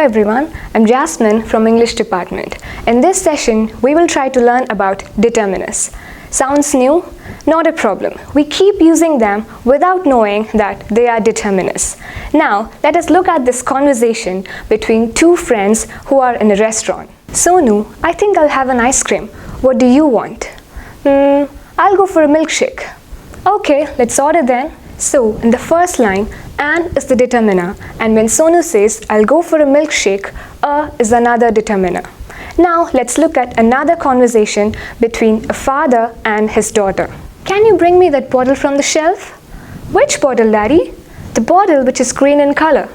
everyone, I'm Jasmine from English department. In this session, we will try to learn about determiners. Sounds new? Not a problem. We keep using them without knowing that they are determiners. Now, let us look at this conversation between two friends who are in a restaurant. Sonu, I think I'll have an ice cream. What do you want? I'll go for a milkshake. Okay, let's order then. So, in the first line, an is the determiner, and when Sonu says, I'll go for a milkshake, a is another determiner. Now, let's look at another conversation between a father and his daughter. Can you bring me that bottle from the shelf? Which bottle, Daddy? The bottle which is green in color.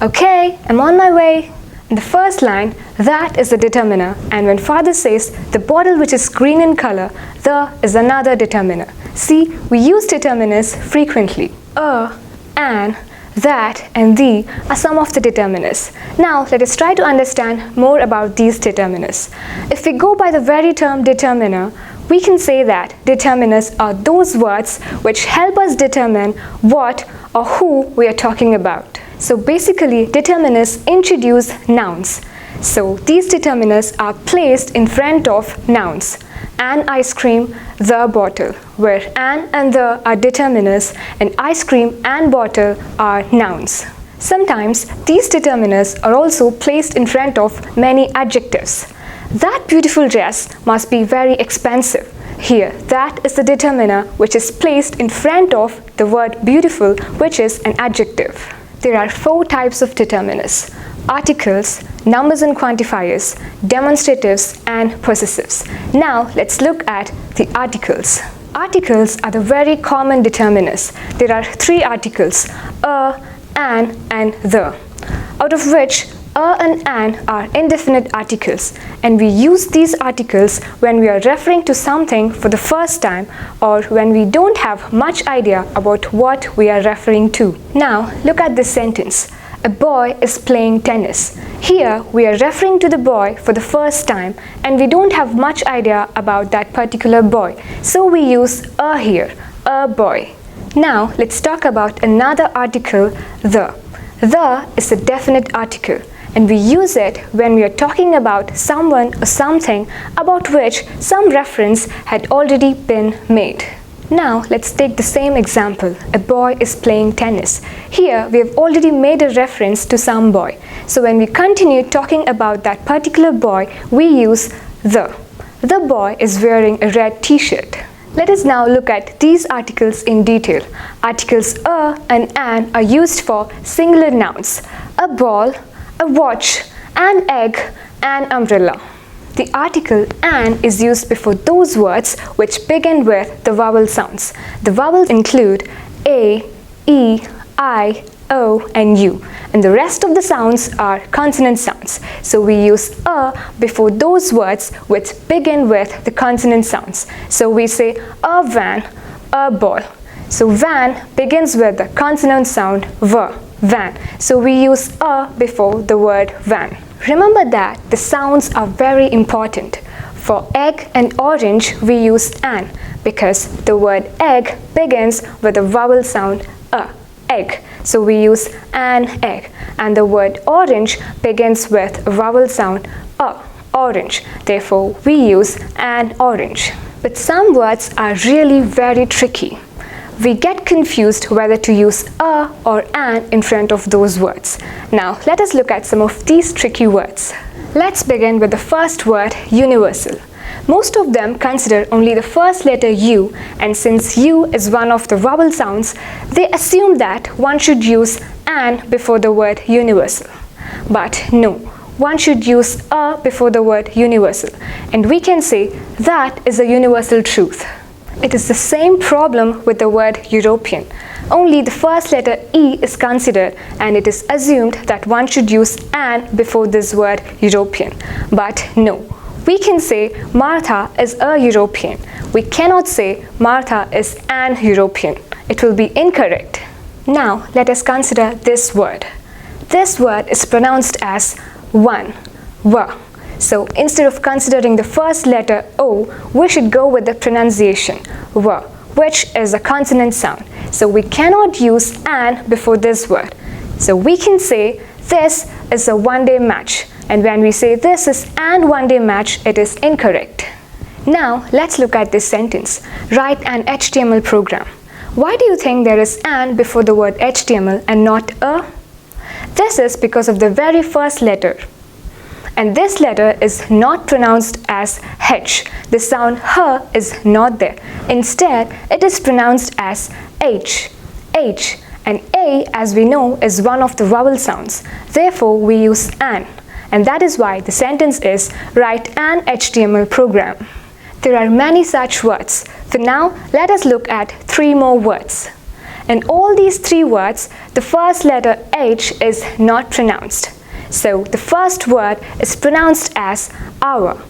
Okay, I'm on my way. In the first line, that is the determiner, and when father says the bottle which is green in color, the is another determiner. See, we use determiners frequently. An, that, and the are some of the determiners. Now, let us try to understand more about these determiners. If we go by the very term determiner, we can say that determiners are those words which help us determine what or who we are talking about. So basically, determiners introduce nouns. So these determiners are placed in front of nouns. An ice cream, the bottle, where an and the are determiners and ice cream and bottle are nouns. Sometimes these determiners are also placed in front of many adjectives. That beautiful dress must be very expensive. Here, that is the determiner which is placed in front of the word beautiful, which is an adjective. There are four types of determiners: articles, numbers and quantifiers, demonstratives, and possessives. Now, let's look at the articles. Articles are the very common determiners. There are three articles: a, an, and the, out of which a and an are indefinite articles, and we use these articles when we are referring to something for the first time or when we don't have much idea about what we are referring to. Now, look at this sentence. A boy is playing tennis. Here, we are referring to the boy for the first time and we don't have much idea about that particular boy. So we use a here, a boy. Now, let's talk about another article, the. The is a definite article, and we use it when we are talking about someone or something about which some reference had already been made. Now, let's take the same example. A boy is playing tennis. Here, we have already made a reference to some boy. So when we continue talking about that particular boy, we use the. The boy is wearing a red t-shirt. Let us now look at these articles in detail. Articles a and an are used for singular nouns: a ball, a watch, an egg, an umbrella. The article an is used before those words which begin with the vowel sounds. The vowels include a, e, I, o, and u, and the rest of the sounds are consonant sounds. So we use a before those words which begin with the consonant sounds. So we say a van, a ball. So van begins with the consonant sound v, van. So we use a before the word van. Remember that the sounds are very important. For egg and orange, we use an because the word egg begins with the vowel sound a, egg. So we use an egg, and the word orange begins with a vowel sound a, orange. Therefore, we use an orange. But some words are really very tricky. We get confused whether to use a or an in front of those words. Now, let us look at some of these tricky words. Let's begin with the first word, universal. Most of them consider only the first letter U, and since U is one of the vowel sounds, they assume that one should use an before the word universal. But no, one should use a before the word universal, and we can say that is a universal truth. It is the same problem with the word European. Only the first letter E is considered, and it is assumed that one should use an before this word European. But no, we can say Martha is a European. We cannot say Martha is an European. It will be incorrect. Now, let us consider this word. This word is pronounced as one, wa. So instead of considering the first letter O, we should go with the pronunciation w, which is a consonant sound. So we cannot use an before this word. So we can say this is a one-day match, and when we say this is an one-day match, it is incorrect. Now let's look at this sentence. Write an HTML program. Why do you think there is an before the word HTML and not a? This is because of the very first letter. And this letter is not pronounced as H. The sound H is not there. Instead, it is pronounced as H. H. And A, as we know, is one of the vowel sounds. Therefore, we use an. And that is why the sentence is write an HTML program. There are many such words. For now, let us look at 3 more words. In all these 3 words, the first letter H is not pronounced. So the first word is pronounced as hour.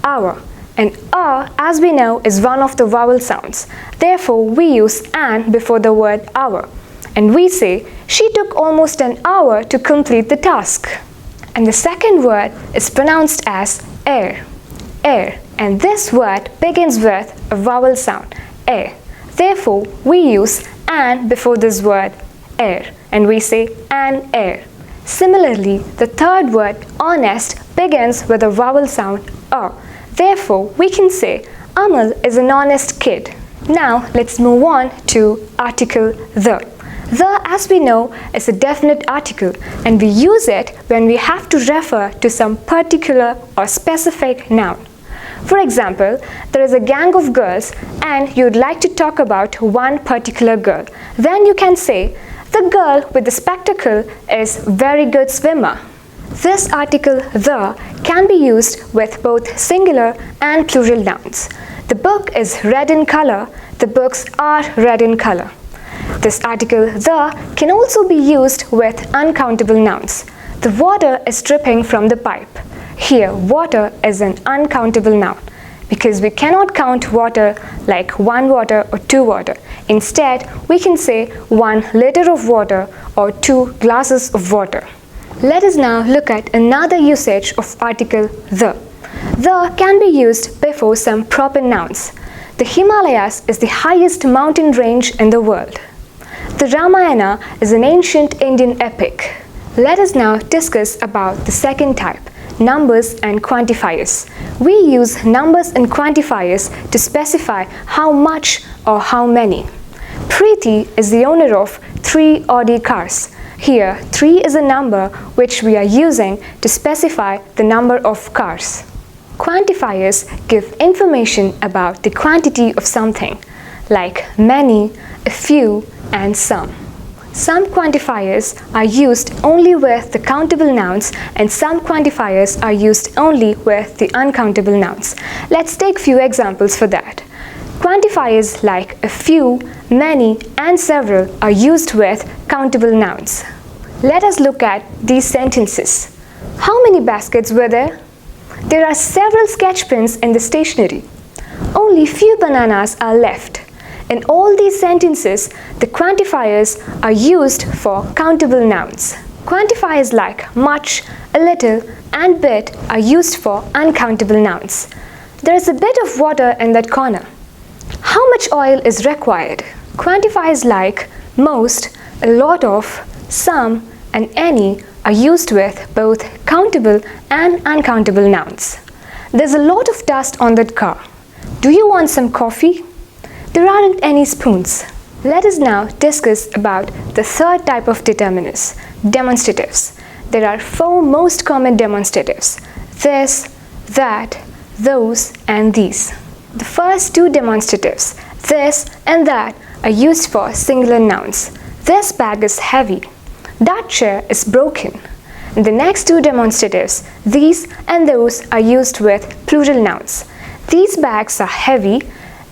Hour. And as we know, is one of the vowel sounds. Therefore, we use an before the word hour. And we say, she took almost an hour to complete the task. And the second word is pronounced as air. Air. And this word begins with a vowel sound, air. Therefore, we use an before this word, air. And we say an air. Similarly, the third word, honest, begins with a vowel sound, a. Therefore, we can say, Amal is an honest kid. Now, let's move on to article the. The, as we know, is a definite article, and we use it when we have to refer to some particular or specific noun. For example, there is a gang of girls and you'd like to talk about one particular girl. Then you can say, the girl with the spectacle is very good swimmer. This article the can be used with both singular and plural nouns. The book is red in color. The books are red in color. This article the can also be used with uncountable nouns. The water is dripping from the pipe. Here, water is an uncountable noun because we cannot count water like 1 water or 2 water. Instead, we can say 1 liter of water or 2 glasses of water. Let us now look at another usage of article the. The can be used before some proper nouns. The Himalayas is the highest mountain range in the world. The Ramayana is an ancient Indian epic. Let us now discuss about the second type, numbers and quantifiers. We use numbers and quantifiers to specify how much or how many. Preeti is the owner of 3 Audi cars. Here, 3 is a number which we are using to specify the number of cars. Quantifiers give information about the quantity of something, like many, a few, and some. Some quantifiers are used only with the countable nouns and some quantifiers are used only with the uncountable nouns. Let's take few examples for that. Quantifiers like a few, many, and several are used with countable nouns. Let us look at these sentences. How many baskets were there? There are several sketch pens in the stationery. Only few bananas are left. In all these sentences, the quantifiers are used for countable nouns. Quantifiers like much, a little, and bit are used for uncountable nouns. There is a bit of water in that corner. How much oil is required? Quantifiers like most, a lot of, some, and any are used with both countable and uncountable nouns. There's a lot of dust on that car. Do you want some coffee? There aren't any spoons. Let us now discuss about the third type of determiners, demonstratives. There are 4 most common demonstratives: this, that, those, and these. The first 2 demonstratives, this and that, are used for singular nouns. This bag is heavy. That chair is broken. And the next 2 demonstratives, these and those, are used with plural nouns. These bags are heavy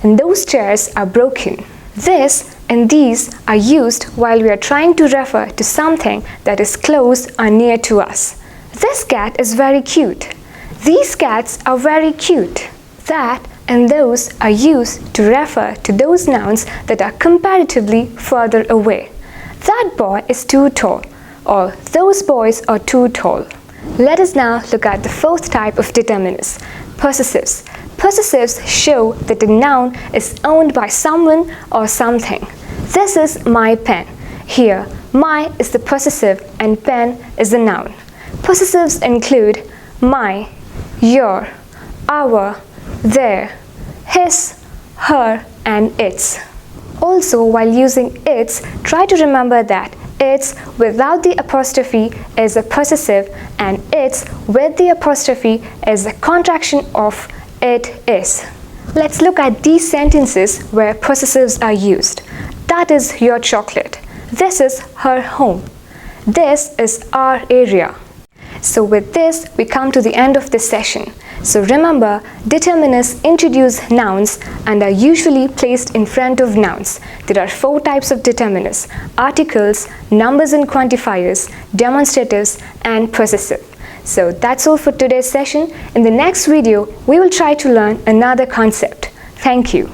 and those chairs are broken. This and these are used while we are trying to refer to something that is close or near to us. This cat is very cute. These cats are very cute. That and those are used to refer to those nouns that are comparatively further away. That boy is too tall, or those boys are too tall. Let us now look at the fourth type of determiners, possessives. Possessives show that the noun is owned by someone or something. This is my pen. Here, my is the possessive and pen is the noun. Possessives include my, your, our, their, his, her, and its. Also, while using its, try to remember that its without the apostrophe is a possessive and its with the apostrophe is a contraction of it is. Let's look at these sentences where possessives are used. That is your chocolate. This is her home. This is our area. So with this, we come to the end of this session. So remember, determinants introduce nouns and are usually placed in front of nouns. There are 4 types of determinants: articles, numbers and quantifiers, demonstratives, and possessive. So that's all for today's session. In the next video, we will try to learn another concept. Thank you.